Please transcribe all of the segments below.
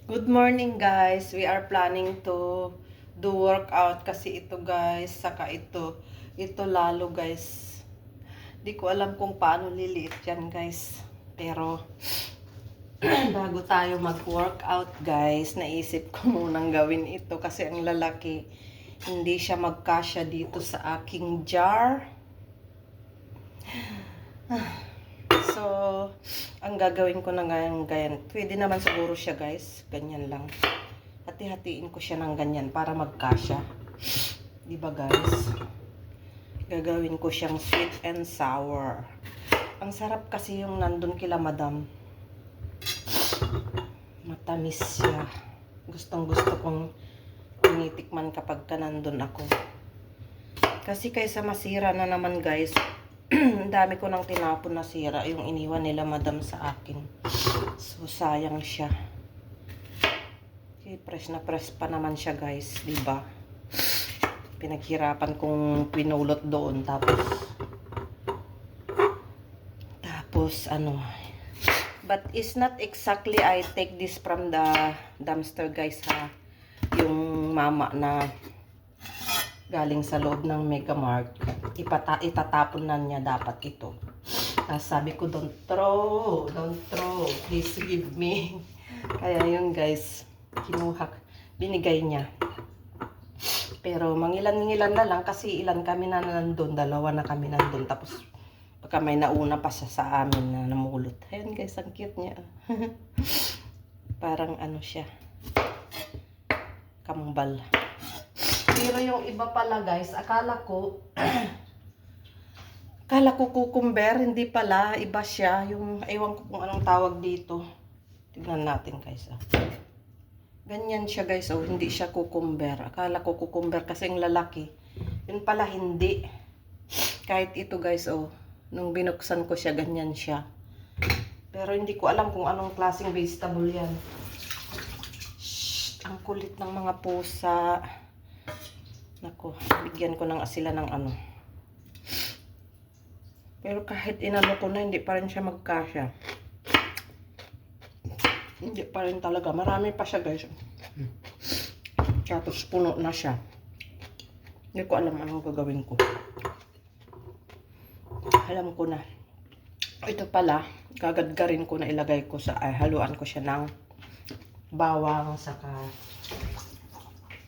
Good morning guys. We are planning to do workout kasi ito guys, saka ito lalo guys. Di ko alam kung paano liliit yan guys. Pero bago tayo mag-workout guys, naisip ko munang gawin ito kasi ang lalaki hindi siya magkasya dito sa aking jar. So, ang gagawin ko na ganyan. Pwede naman siguro siya guys. Ganyan lang. Hati-hatiin ko siya ng ganyan para magkasya. Diba guys? Gagawin ko siyang sweet and sour. Ang sarap kasi yung nandun kila madam. Matamis siya. Gustong gusto kong tinitikman kapag ka nandun ako. Kasi kaysa masira na naman guys, ang dami ko nang tinapon na sira yung iniwan nila madam sa akin. So sayang siya. Okay, press na press pa naman siya guys, di ba? Pinaghirapan kong pinulot doon tapos ano. But it's not exactly I take this from the dumpster guys ha. Yung mama na galing sa loob ng Mega Mart, itatapon na niya dapat ito. Tapos sabi ko, don't throw, please give me. Kaya yun guys, kinuha, binigay niya. Pero mangilan-ngilan na lang kasi ilan kami na nandun, dalawa na kami nandun. Tapos baka may nauna pa siya sa amin na namulot. Ayun guys, ang cute niya. Parang ano siya, kambal. Pero yung iba pala guys, akala ko cucumber, hindi pala, iba siya. Yung, ewan ko kung anong tawag dito. Tignan natin guys. Ganyan siya guys, oh, hindi siya cucumber. Akala ko cucumber kasi yung lalaki. Yun pala hindi. Kahit ito guys, oh, nung binuksan ko siya, ganyan siya. Pero hindi ko alam kung anong klaseng vegetable yan. Shhh, ang kulit ng mga pusa. Nako, bigyan ko ng asila ng ano. Pero kahit inano ko na, hindi pa rin siya magkasya. Hindi pa rin talaga. Marami pa siya guys. Tapos puno na siya. Hindi ko alam anong gagawin ko. Alam ko na. Ito pala, gagadgarin ko na ilagay ko sa, haluan ko siya ng bawang saka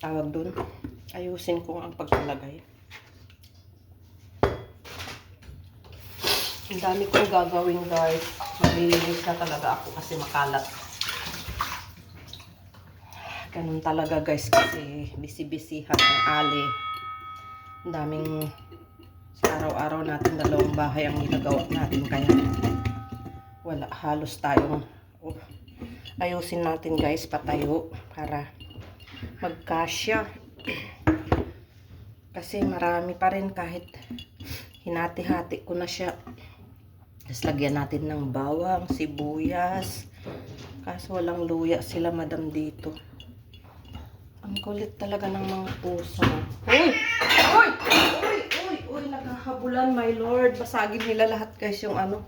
tawag dun. Ayusin ko ang paglalagay. Ang dami kong gagawin guys. Maglilinis na talaga ako kasi makalat. Ganun talaga guys kasi busy-busyhan ang ali. Ang daming araw-araw natin dalawang bahay ang ginagawa natin kaya wala halos tayong ayusin natin guys patayo para magkasya. Kasi marami pa rin kahit hinati-hati ko na siya. Tapos lagyan natin ng bawang, sibuyas. Kaso walang luya sila madam dito. Ang kulit talaga ng mga puso. Uy! Uy! Uy! Uy! Uy! Naghahabulan, my lord. Basagin nila lahat guys yung ano.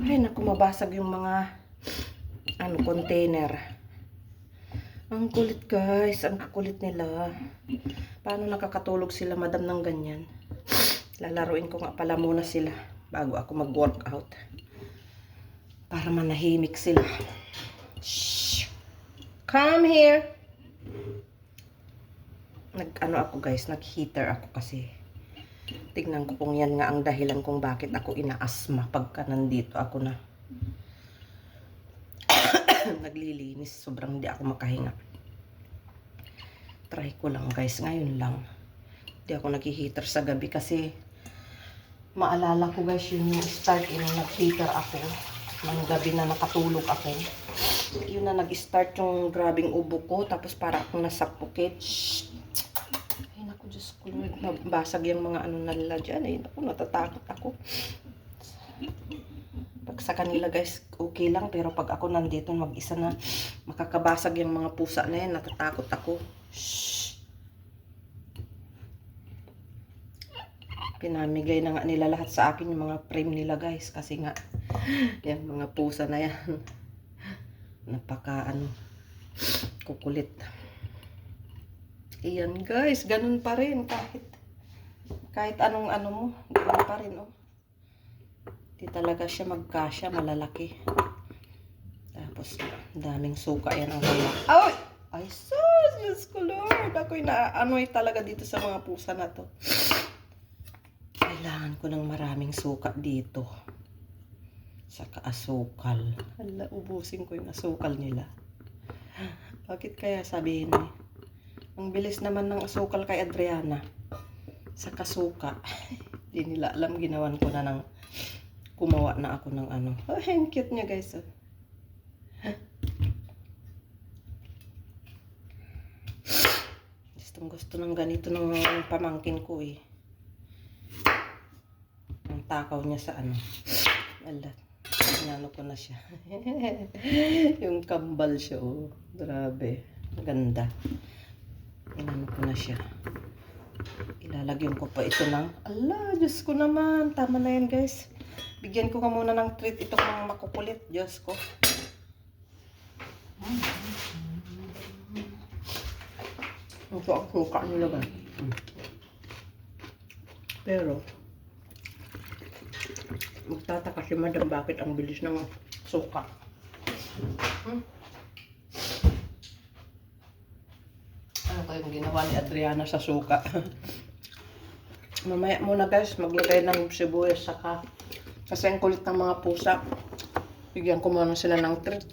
Ay, naku, mabasag yung mga container. Ang kulit guys. Ang kulit nila. Paano nakakatulog sila madam ng ganyan? Lalaruin ko nga pala muna sila bago ako mag-workout. Para manahimik sila. Shh! Come here! Nag-ano ako guys, nag-heater ako kasi tignan ko kung yan nga ang dahilan kung bakit ako inaasma pagka nandito ako na naglilinis. Sobrang hindi ako makahinga. Try ko lang guys, ngayon lang. Hindi ako nag-heater sa gabi kasi maalala ko guys yun yung start nung nag-heater ako. Ng gabi na nakatulog ako. Yun na nag-start yung grabing ubo ko. Tapos para akong nasuffocate. Ay naku, Diyos ko. Nabasag yung mga ano nila dyan. Ay naku, natatakot ako. Pag sa kanila guys, okay lang. Pero pag ako nandito mag-isa na makakabasag yung mga pusa na yan, natatakot ako. Shhh. Pinamigay na nga nila lahat sa akin yung mga frame nila guys. Kasi nga, yan mga pusa na yan. Napaka Kukulit. Iyan guys, ganun pa rin kahit anong ano mo, ganun pa rin oh. Di talaga siya magkasya, malalaki. Tapos daming suka yan ang kaya. Ay! Ay sus! Diyos ko Lord! Ako'y naanoy talaga dito sa mga pusa na to. Kailangan ko ng maraming suka dito. Saka asukal. Hala, ubusin ko yung asukal nila. Bakit kaya sabihin eh? Ang bilis naman ng asukal kay Adriana. Sa kasuka. Di nila alam, ginawan ko na ng kumawa na ako ng ano. Oh, ang cute niya guys. Oh. Gustong gusto ng ganito ng pamangkin ko eh. Ang takaw niya sa ano. Ala, inano ko na siya. Yung kambal siya oh. Grabe. Ganda. Inano ko na siya. Ilalagyan ko pa ito ng, ala, Diyos ko naman. Tama na yan guys. Bigyan ko ka muna ng treat itong mga makukulit. Diyos ko. Ito ang suka nila guys. Pero, magtataka si madam bakit ang bilis ng suka. Ano kayong ginawa ni Adriana sa suka? Mamaya muna guys, maglagay ng sibuyas saka. Kasi ang kulit ng mga pusa. Bigyan ko muna sila ng treat.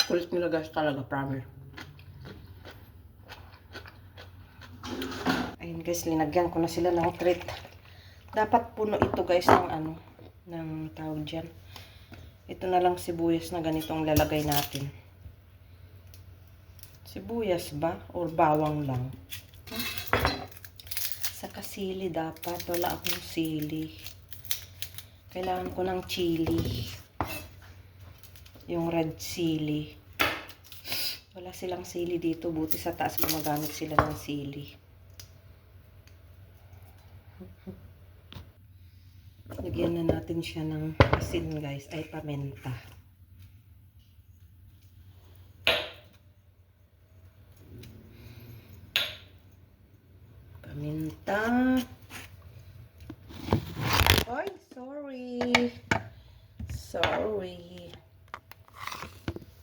Kulit nila guys talaga, promise. Ayun guys, linagyan ko na sila ng treat. Dapat puno ito guys ng ano, ng tawag dyan. Ito na lang sibuyas na ganitong lalagay natin. Sibuyas ba? Or bawang lang? Saka sili dapat. Wala akong sili. Kailangan ko ng chili. Yung red sili. Wala silang sili dito. Buti sa taas gumagamit sila ng sili. Lagyan na natin siya ng asin guys. Ay paminta. Paminta. Ay, sorry.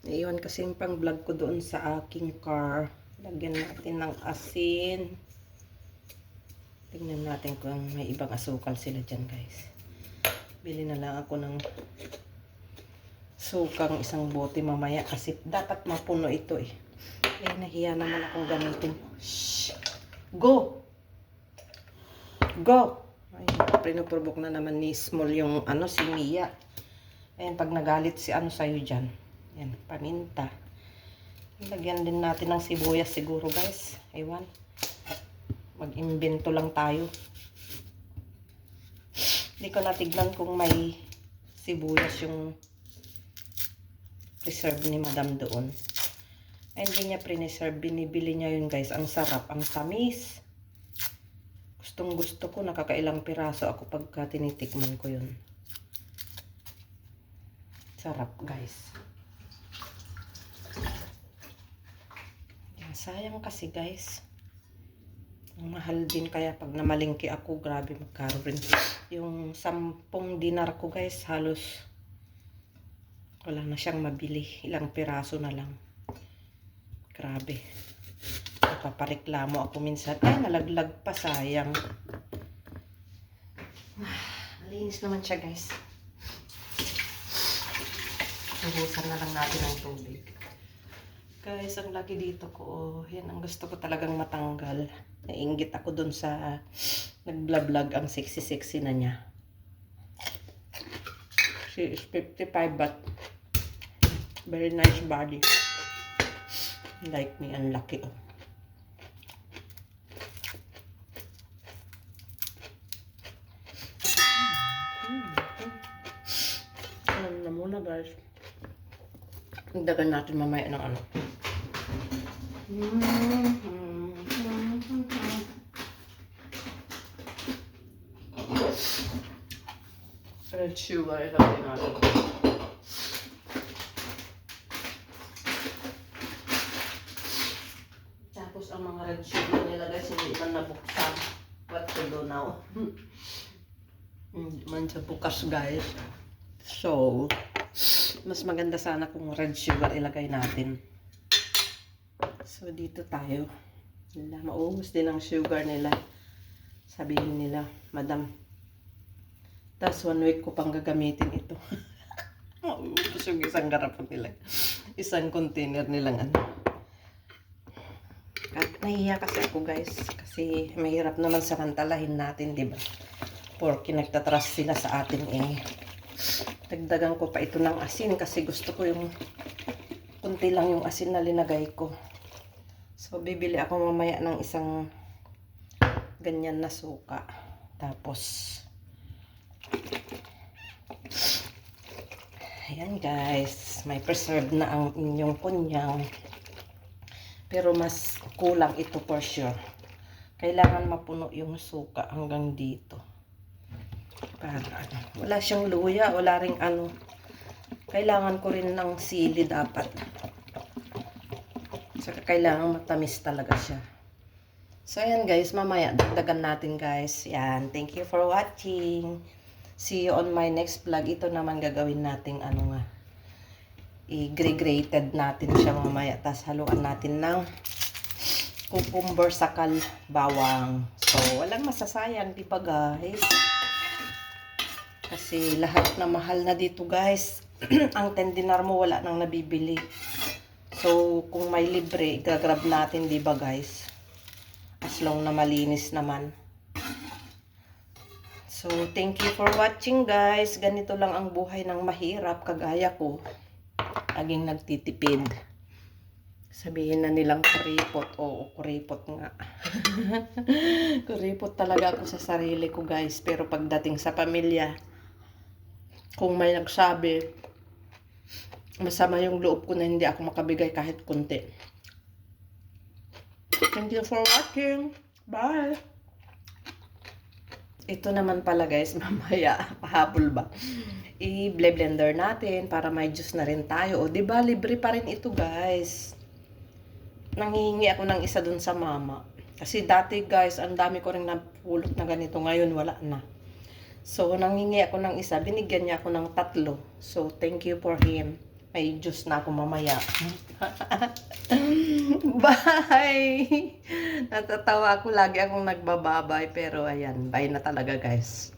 Naiwan kasi yung pang vlog ko doon sa aking car. Lagyan natin ng asin. Tingnan natin kung may ibang asukal sila dyan guys. Bili na lang ako ng sukang isang bote mamaya kasi dapat mapuno ito eh. Eh, nahiya naman akong gamitin. Shhh! Go! Go! Ay, pinuprovok na naman ni Small yung ano, si Mia. Ayan, pag nagalit si ano sa'yo dyan. Ayan, paminta. Lagyan din natin ng sibuyas siguro guys. Aywan. Mag-imbento lang tayo. Hindi ko natignan kung may sibuyas yung preserve ni madam doon. Ay, hindi niya preserve. Binibili niya yun guys. Ang sarap. Ang tamis. Gustong gusto ko. Nakakailang piraso ako pagka tinitikman ko yun. Sarap guys. Yan, sayang kasi guys. Mahal din kaya pag namalingki ako, grabe magkaro rin. Yung 10 dinar ko guys, halos wala na siyang mabili. Ilang piraso na lang. Grabe. Napapareklamo ako minsan. Ay, nalaglag pa, sayang. Malinis naman siya guys. Ubusan na lang natin ng tubig. Guys, ang laki dito ko. Oh, yan ang gusto ko talagang matanggal. Nainggit ako dun sa nag-vlog ang sexy-sexy na niya. She is 55 but very nice body. Like me, ang laki oh. Alam na muna guys. Dagan natin mamaya ng ano. Red sugar, ilagay natin. itong mga red sugar nila guys, hindi man nabuksan. What to do now? Hindi man siya bukas guys. So, mas maganda sana kung red sugar ilagay natin. So, dito tayo. Nila, maubos din ang sugar nila. Sabihin nila, madam. Tapos 1 week ko pang gagamitin ito. Maubos yung isang garapon nila. Isang container nilang ano. At nahiya kasi ako guys. Kasi mahirap naman samantalahin natin, di ba? Porque nagtatras sila sa atin eh. Dagdagan ko pa ito ng asin kasi gusto ko yung kunti lang yung asin na linagay ko. So, bibili ako mamaya ng isang ganyan na suka. Tapos, ayan guys, may preserved na ang inyong kunyang. Pero mas kulang ito for sure. Kailangan mapuno yung suka hanggang dito. Para ano, wala siyang luya, wala ring ano. Kailangan ko rin ng sili dapat. Saka kailangan matamis talaga siya. So, ayan guys, mamaya dagdagan natin guys. Yan, thank you for watching. See you on my next vlog. Ito naman gagawin natin ano nga. I-grated natin siya mamaya. Tapos haluan natin ng cucumber sakal bawang. So, walang masasayang, di ba guys? Kasi lahat na mahal na dito guys. Ang 10 dinar mo wala nang nabibili. So, kung may libre, gagrab natin, di ba guys? As long na malinis naman. So, thank you for watching guys. Ganito lang ang buhay ng mahirap, kagaya ko. Laging nagtitipid. Sabihin na nilang kuripot. Oo, kuripot nga. Kuripot talaga ako sa sarili ko guys. Pero pagdating sa pamilya, kung may nagsabi, masama yung loob ko na hindi ako makabigay kahit kunti. Thank you for watching. Bye! Ito naman pala guys, mamaya, pahabol ba? I-blender natin para may juice na rin tayo. O, diba, libre pa rin ito guys. Nanghihingi ako ng isa dun sa mama. Kasi dati guys, ang dami ko rin napulot na ganito. Ngayon, wala na. So, nanghingi ako ng isa. Binigyan niya ako ng 3. So, thank you for him. May juice na ako mamaya. Bye! Natatawa ako, lagi akong nagbababay. Pero ayan, bye na talaga guys.